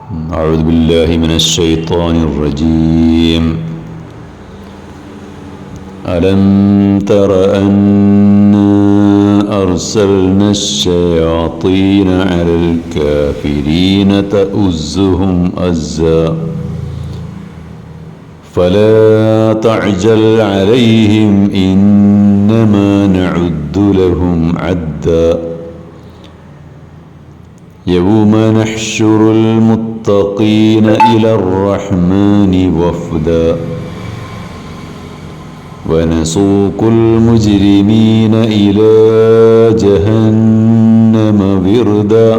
أعوذ بالله من الشيطان الرجيم. ألم تر أنا أرسلنا الشياطين على الكافرين تؤزهم أزا فلا تعجل عليهم إنما نعد لهم عدا يوم نحشر المتقين إلى الرحمن وفدا ونسوق المجرمين إلى جهنم وردا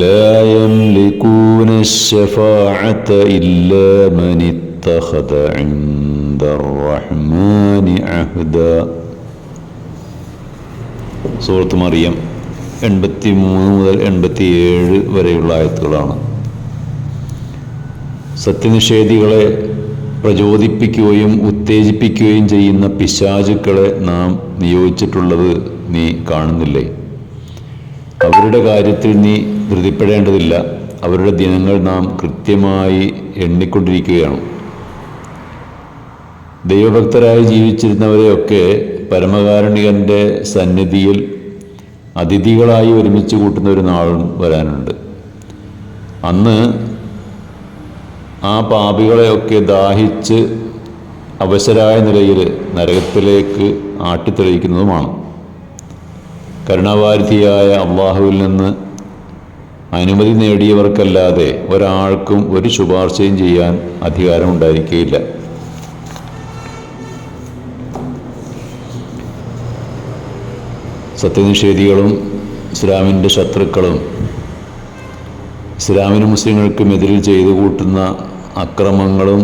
لا يملكون الشفاعة إلا من اتخذ عند الرحمن عهدا. സൂറത്ത് മറിയം 83 മുതൽ 87 വരെയുള്ള ആയത്തുകളാണ്. സത്യനിഷേധികളെ പ്രചോദിപ്പിക്കുകയും ഉത്തേജിപ്പിക്കുകയും ചെയ്യുന്ന പിശാചുക്കളെ നാം നിയോഗിച്ചിട്ടുള്ളത് നീ കാണുന്നില്ലേ? അവരുടെ കാര്യത്തിൽ നീ ധൃതിപ്പെടേണ്ടതില്ല. അവരുടെ ദിനങ്ങൾ നാം കൃത്യമായി എണ്ണിക്കൊണ്ടിരിക്കുകയാണ്. ദൈവഭക്തരായി ജീവിച്ചിരുന്നവരെയൊക്കെ പരമകാരുണികന്റെ സന്നിധിയിൽ അതിഥികളായി ഒരുമിച്ച് കൂട്ടുന്ന ഒരു നാളും വരാനുണ്ട്. അന്ന് ആ പാപികളെയൊക്കെ ദാഹിച്ച് അവശരായ നിലയിൽ നരകത്തിലേക്ക് ആട്ടിത്തെളിയിക്കുന്നതുമാണ്. കരുണാവാരിധിയായ അള്ളാഹുവിൽ നിന്ന് അനുമതി നേടിയവർക്കല്ലാതെ ഒരാൾക്കും ഒരു ശുപാർശയും ചെയ്യാൻ അധികാരമുണ്ടായിരിക്കുകയില്ല. സത്യനിഷേധികളും ഇസ്ലാമിൻ്റെ ശത്രുക്കളും ഇസ്ലാമിനും മുസ്ലിങ്ങൾക്കും എതിരിൽ ചെയ്തു കൂട്ടുന്ന അക്രമങ്ങളും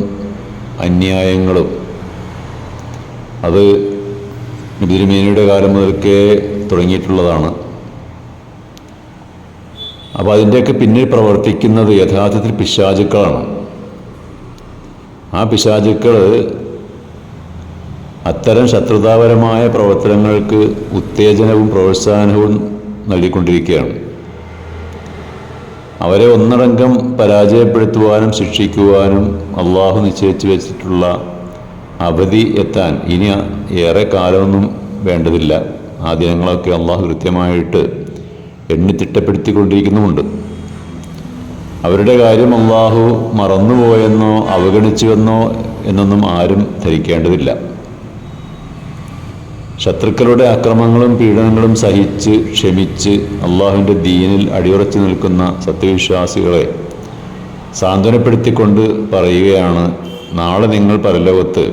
അന്യായങ്ങളും അത് തിരുമേനിയുടെ കാലം മുതൽക്കേ തുടങ്ങിയിട്ടുള്ളതാണ്. അപ്പോൾ അതിൻ്റെയൊക്കെ പിന്നിൽ പ്രവർത്തിക്കുന്നത് യഥാർത്ഥത്തിൽ പിശാചുക്കളാണ്. ആ പിശാചുക്കൾ അത്തരം ശത്രുതാപരമായ പ്രവർത്തനങ്ങൾക്ക് ഉത്തേജനവും പ്രോത്സാഹനവും നൽകിക്കൊണ്ടിരിക്കുകയാണ്. അവരെ ഒന്നടങ്കം പരാജയപ്പെടുത്തുവാനും ശിക്ഷിക്കുവാനും അള്ളാഹു നിശ്ചയിച്ചു വെച്ചിട്ടുള്ള അവധി എത്താൻ ഇനി ഏറെ കാലമൊന്നും വേണ്ടതില്ല. ആ ദിനങ്ങളൊക്കെ അള്ളാഹു കൃത്യമായിട്ട് എണ്ണിത്തിട്ടപ്പെടുത്തിക്കൊണ്ടിരിക്കുന്നുമുണ്ട്. അവരുടെ കാര്യം അള്ളാഹു മറന്നുപോയെന്നോ അവഗണിച്ചുവെന്നോ എന്നൊന്നും ആരും ധരിക്കേണ്ടതില്ല. ശത്രുക്കളുടെ അക്രമങ്ങളും പീഡനങ്ങളും സഹിച്ച് ക്ഷമിച്ച് അള്ളാഹുവിൻ്റെ ദീനിൽ അടിയുറച്ചു നിൽക്കുന്ന സത്യവിശ്വാസികളെ സാന്ത്വനപ്പെടുത്തിക്കൊണ്ട് പറയുകയാണ്, നാളെ നിങ്ങൾ പരലോകത്ത്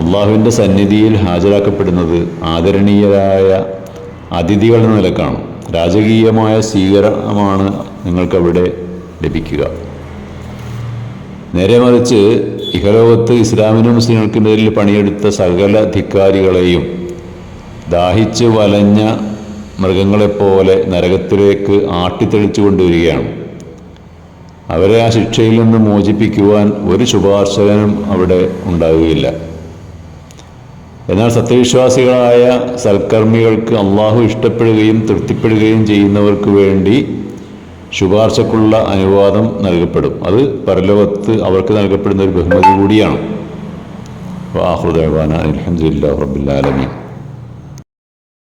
അള്ളാഹുവിൻ്റെ സന്നിധിയിൽ ഹാജരാക്കപ്പെടുന്നത് ആദരണീയരായ അതിഥികൾ എന്ന നിലക്കാണ്. രാജകീയമായ സ്വീകരണമാണ് നിങ്ങൾക്കവിടെ ലഭിക്കുക. നേരെ മറിച്ച് ഇഹലോകത്ത് ഇസ്ലാമിനും മുസ്ലിങ്ങൾക്കുമെതിരിൽ പണിയെടുത്ത സകല ധിക്കാരികളെയും ദാഹിച്ച് വലഞ്ഞ മൃഗങ്ങളെപ്പോലെ നരകത്തിലേക്ക് ആട്ടിത്തെളിച്ചു കൊണ്ടുവരികയാണ്. അവരെ ആ ശിക്ഷയിൽ നിന്ന് മോചിപ്പിക്കുവാൻ ഒരു ശുപാർശകനും അവിടെ ഉണ്ടാവുകയില്ല. എന്നാൽ സത്യവിശ്വാസികളായ സൽക്കർമ്മികൾക്ക് അള്ളാഹു ഇഷ്ടപ്പെടുകയും തൃപ്തിപ്പെടുകയും ചെയ്യുന്നവർക്ക് വേണ്ടി ശുപാർശക്കുള്ള അനുവാദം നൽകപ്പെടും. അത് പരലോകത്ത് അവർക്ക് നൽകപ്പെടുന്ന ഒരു ബഹുമതി കൂടിയാണ്. വാ ആഖിറു ദഅ്വാനാ അൽഹംദുലില്ലാഹി റബ്ബിൽ ആലമീൻ.